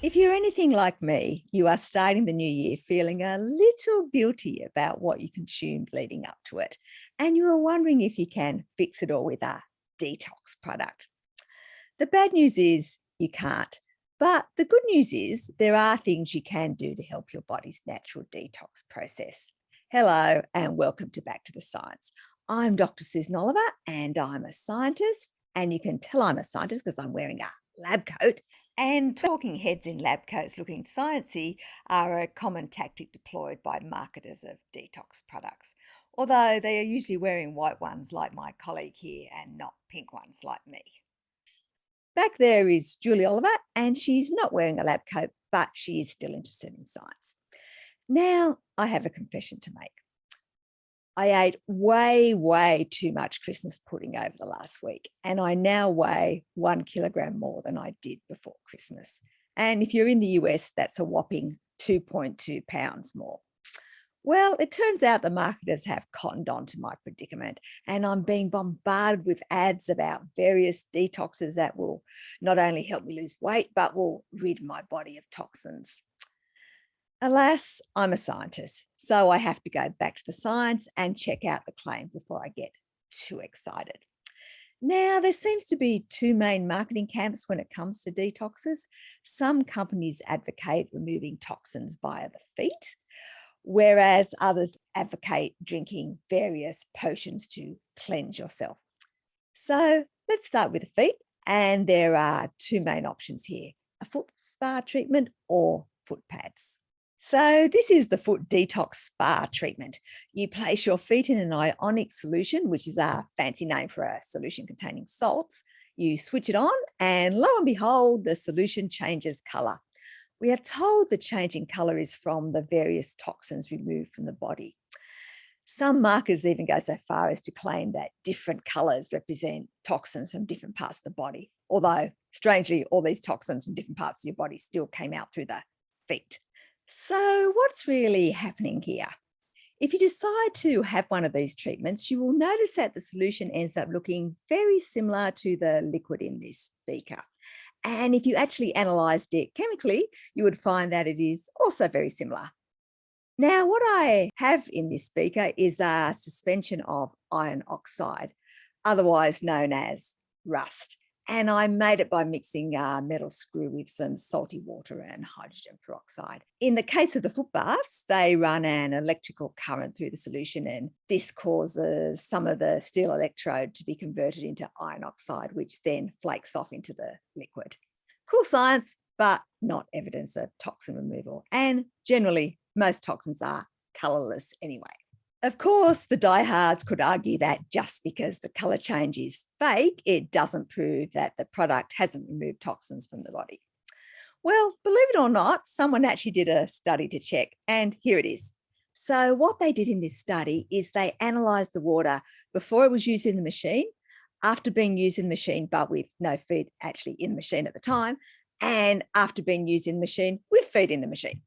If you're anything like me, you are starting the new year feeling a little guilty about what you consumed leading up to it, and you are wondering if you can fix it all with a detox product. The bad news is you can't, but the good news is there are things you can do to help your body's natural detox process. Hello, and welcome to Back to the Science. I'm Dr. Susan Oliver, and I'm a scientist, and you can tell I'm a scientist because I'm wearing a lab coat. And talking heads in lab coats looking sciencey are a common tactic deployed by marketers of detox products, although they are usually wearing white ones like my colleague here and not pink ones like me. Back there is Julie Oliver, and she's not wearing a lab coat, but she is still interested in science. Now, I have a confession to make. I ate way too much Christmas pudding over the last week, and I now weigh 1 kilogram more than I did before Christmas. And if you're in the US, that's a whopping 2.2 pounds more. Well, it turns out the marketers have cottoned on to my predicament, and I'm being bombarded with ads about various detoxes that will not only help me lose weight, but will rid my body of toxins. Alas, I'm a scientist, so I have to go back to the science and check out the claims before I get too excited. Now, there seems to be two main marketing camps when it comes to detoxes. Some companies advocate removing toxins via the feet, whereas others advocate drinking various potions to cleanse yourself. So let's start with the feet, and there are two main options here: a foot spa treatment or foot pads. So this is the foot detox spa treatment. You place your feet in an ionic solution, which is a fancy name for a solution containing salts. You switch it on and lo and behold, the solution changes color. We are told the change in color is from the various toxins removed from the body. Some marketers even go so far as to claim that different colors represent toxins from different parts of the body, although strangely, all these toxins from different parts of your body still came out through the feet. So what's really happening here? If you decide to have one of these treatments, you will notice that the solution ends up looking very similar to the liquid in this beaker. And if you actually analysed it chemically, you would find that it is also very similar. Now, what I have in this beaker is a suspension of iron oxide, otherwise known as rust. And I made it by mixing a metal screw with some salty water and hydrogen peroxide. In the case of the foot baths, they run an electrical current through the solution, and this causes some of the steel electrode to be converted into iron oxide, which then flakes off into the liquid. Cool science, but not evidence of toxin removal. And generally, most toxins are colourless anyway. Of course, the diehards could argue that just because the colour change is fake, it doesn't prove that the product hasn't removed toxins from the body. Well, believe it or not, someone actually did a study to check, and here it is. So what they did in this study is they analysed the water before it was used in the machine, after being used in the machine, but with no feet actually in the machine at the time, and after being used in the machine with feet in the machine.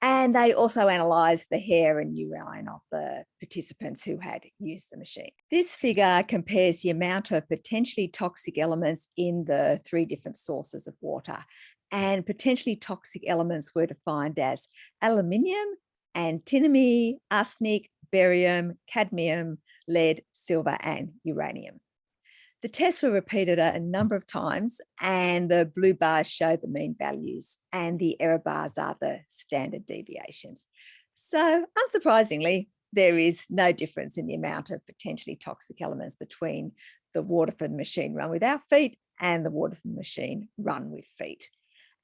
And they also analysed the hair and urine of the participants who had used the machine. This figure compares the amount of potentially toxic elements in the three different sources of water. And potentially toxic elements were defined as aluminium, antimony, arsenic, barium, cadmium, lead, silver, and uranium. The tests were repeated a number of times, and the blue bars show the mean values and the error bars are the standard deviations. So unsurprisingly, there is no difference in the amount of potentially toxic elements between the water from the machine run without feet and the water from the machine run with feet.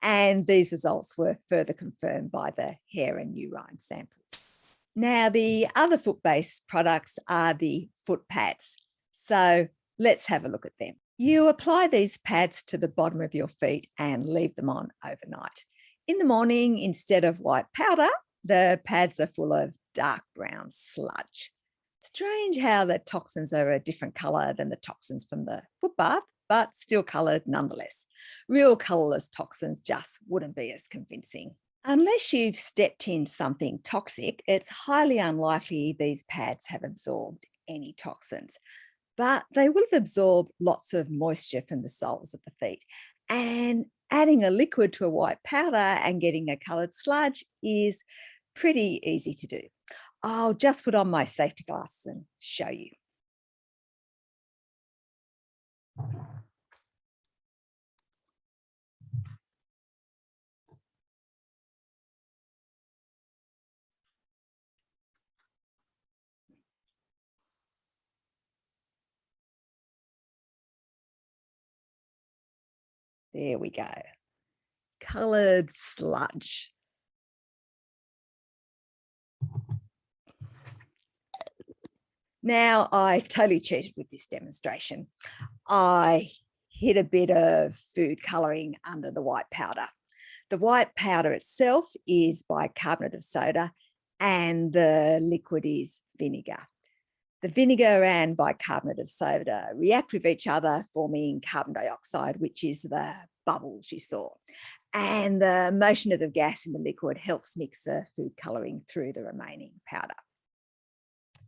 And these results were further confirmed by the hair and urine samples. Now, the other foot-based products are the foot pads. So let's have a look at them. You apply these pads to the bottom of your feet and leave them on overnight. In the morning, instead of white powder, the pads are full of dark brown sludge. Strange how the toxins are a different colour than the toxins from the foot bath, but still coloured nonetheless. Real colourless toxins just wouldn't be as convincing. Unless you've stepped in something toxic, it's highly unlikely these pads have absorbed any toxins. But they will have absorbed lots of moisture from the soles of the feet. And Adding a liquid to a white powder and getting a coloured sludge is pretty easy to do. I'll just put on my safety glasses and show you. There we go. Coloured sludge. Now, I totally cheated with this demonstration. I hid a bit of food colouring under the white powder. The white powder itself is bicarbonate of soda and the liquid is vinegar. The vinegar and bicarbonate of soda react with each other, forming carbon dioxide, which is the bubbles you saw. And the motion of the gas in the liquid helps mix the food colouring through the remaining powder.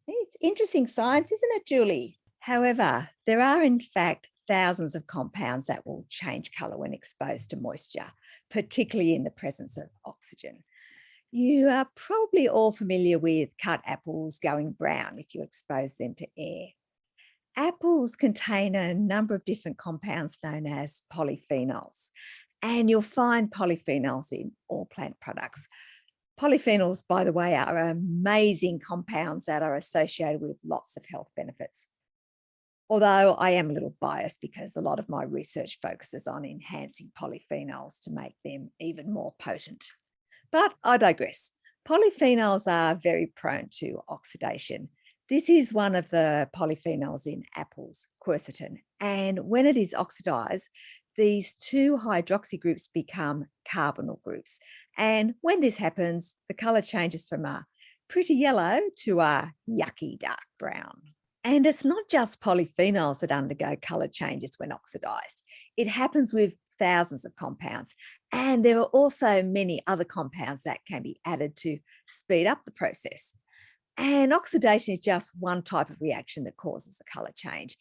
It's interesting science, isn't it, Julie? However, there are in fact thousands of compounds that will change colour when exposed to moisture, particularly in the presence of oxygen. You are probably all familiar with cut apples going brown if you expose them to air. Apples contain a number of different compounds known as polyphenols, and you'll find polyphenols in all plant products. Polyphenols, by the way, are amazing compounds that are associated with lots of health benefits. Although I am a little biased because a lot of my research focuses on enhancing polyphenols to make them even more potent. But I digress. Polyphenols are very prone to oxidation. This is one of the polyphenols in apples, quercetin. And when it is oxidized, these two hydroxy groups become carbonyl groups. And when this happens, the color changes from a pretty yellow to a yucky dark brown. And it's not just polyphenols that undergo color changes when oxidized. It happens with thousands of compounds. And there are also many other compounds that can be added to speed up the process. And oxidation is just one type of reaction that causes a color change.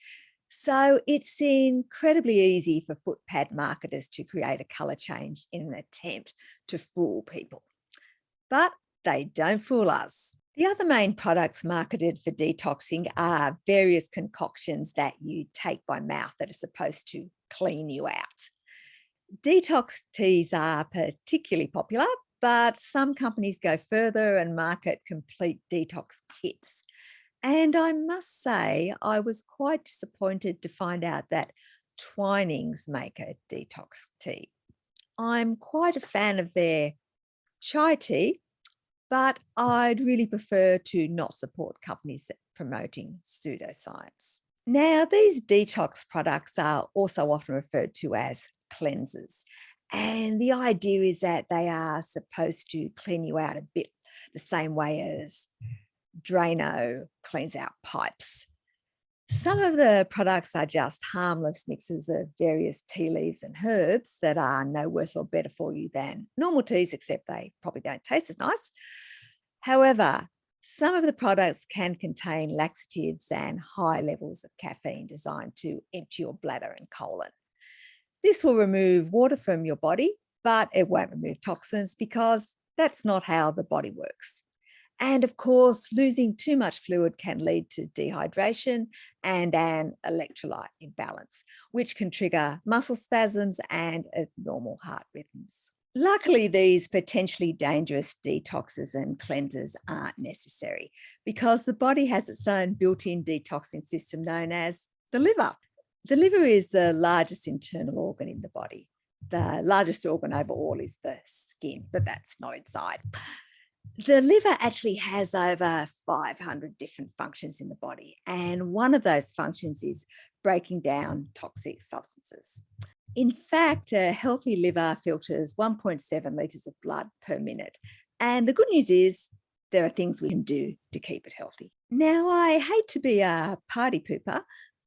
So it's incredibly easy for foot pad marketers to create a color change in an attempt to fool people. But they don't fool us. The other main products marketed for detoxing are various concoctions that you take by mouth that are supposed to clean you out. Detox teas are particularly popular, but some companies go further and market complete detox kits. And I must say, I was quite disappointed to find out that Twinings make a detox tea. I'm quite a fan of their chai tea, but I'd really prefer to not support companies promoting pseudoscience. Now, these detox products are also often referred to as cleansers. And the idea is that they are supposed to clean you out a bit the same way as Drano cleans out pipes. Some of the products are just harmless mixes of various tea leaves and herbs that are no worse or better for you than normal teas, except they probably don't taste as nice. However, some of the products can contain laxatives and high levels of caffeine designed to empty your bladder and colon. This will remove water from your body, but it won't remove toxins because that's not how the body works. And of course, losing too much fluid can lead to dehydration and an electrolyte imbalance, which can trigger muscle spasms and abnormal heart rhythms. Luckily, these potentially dangerous detoxes and cleansers aren't necessary because the body has its own built-in detoxing system known as the liver. The liver is the largest internal organ in the body. The largest organ overall is the skin, but that's not inside. The liver actually has over 500 different functions in the body, and one of those functions is breaking down toxic substances. In fact, a healthy liver filters 1.7 litres of blood per minute, and the good news is there are things we can do to keep it healthy. Now, I hate to be a party pooper,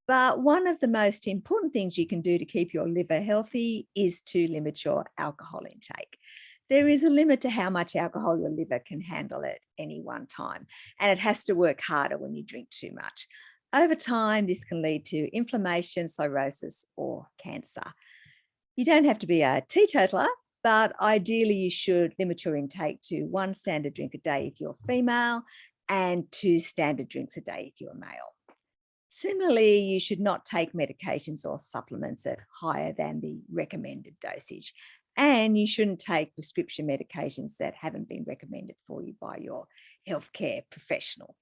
but one of the most important things you can do to keep your liver healthy is to limit your alcohol intake. There is a limit to how much alcohol your liver can handle at any one time, and it has to work harder when you drink too much. Over time, this can lead to inflammation, cirrhosis, or cancer. You don't have to be a teetotaler, but ideally you should limit your intake to 1 standard drink a day if you're female and 2 standard drinks a day if you're male. Similarly, you should not take medications or supplements at higher than the recommended dosage. And you shouldn't take prescription medications that haven't been recommended for you by your healthcare professional.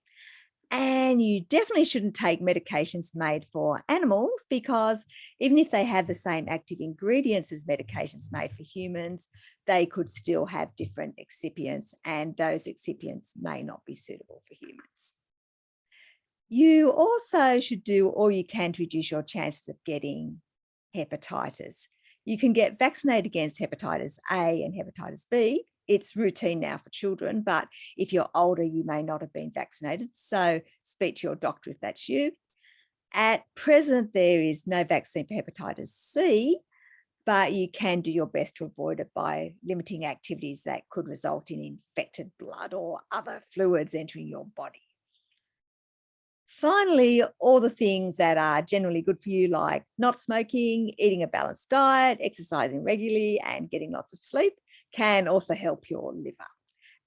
And you definitely shouldn't take medications made for animals, because even if they have the same active ingredients as medications made for humans, they could still have different excipients, and those excipients may not be suitable for humans. You also should do all you can to reduce your chances of getting hepatitis. You can get vaccinated against hepatitis A and hepatitis B. It's routine now for children, but if you're older, you may not have been vaccinated. So speak to your doctor if that's you. At present, there is no vaccine for hepatitis C, but you can do your best to avoid it by limiting activities that could result in infected blood or other fluids entering your body. Finally, all the things that are generally good for you, like not smoking, eating a balanced diet, exercising regularly, and getting lots of sleep, can also help your liver.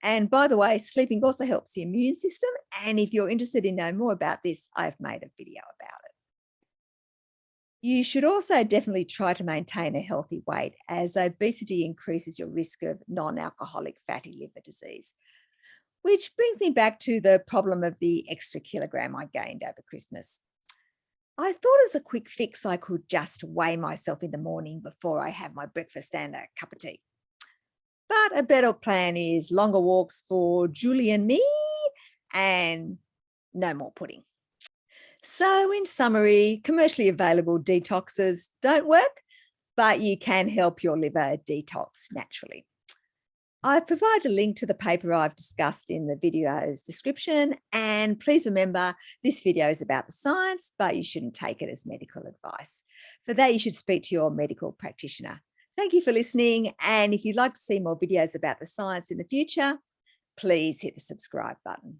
And by the way, sleeping also helps the immune system. And if you're interested in knowing more about this, I've made a video about it. You should also definitely try to maintain a healthy weight, as obesity increases your risk of non-alcoholic fatty liver disease. Which brings me back to the problem of the extra kilogram I gained over Christmas. I thought as a quick fix, I could just weigh myself in the morning before I have my breakfast and a cup of tea. But a better plan is longer walks for Julie and me, and no more pudding. So in summary, commercially available detoxes don't work, but you can help your liver detox naturally. I've provided a link to the paper I've discussed in the video's description, and please remember this video is about the science, but you shouldn't take it as medical advice. For that, you should speak to your medical practitioner. Thank you for listening, and if you'd like to see more videos about the science in the future, please hit the subscribe button.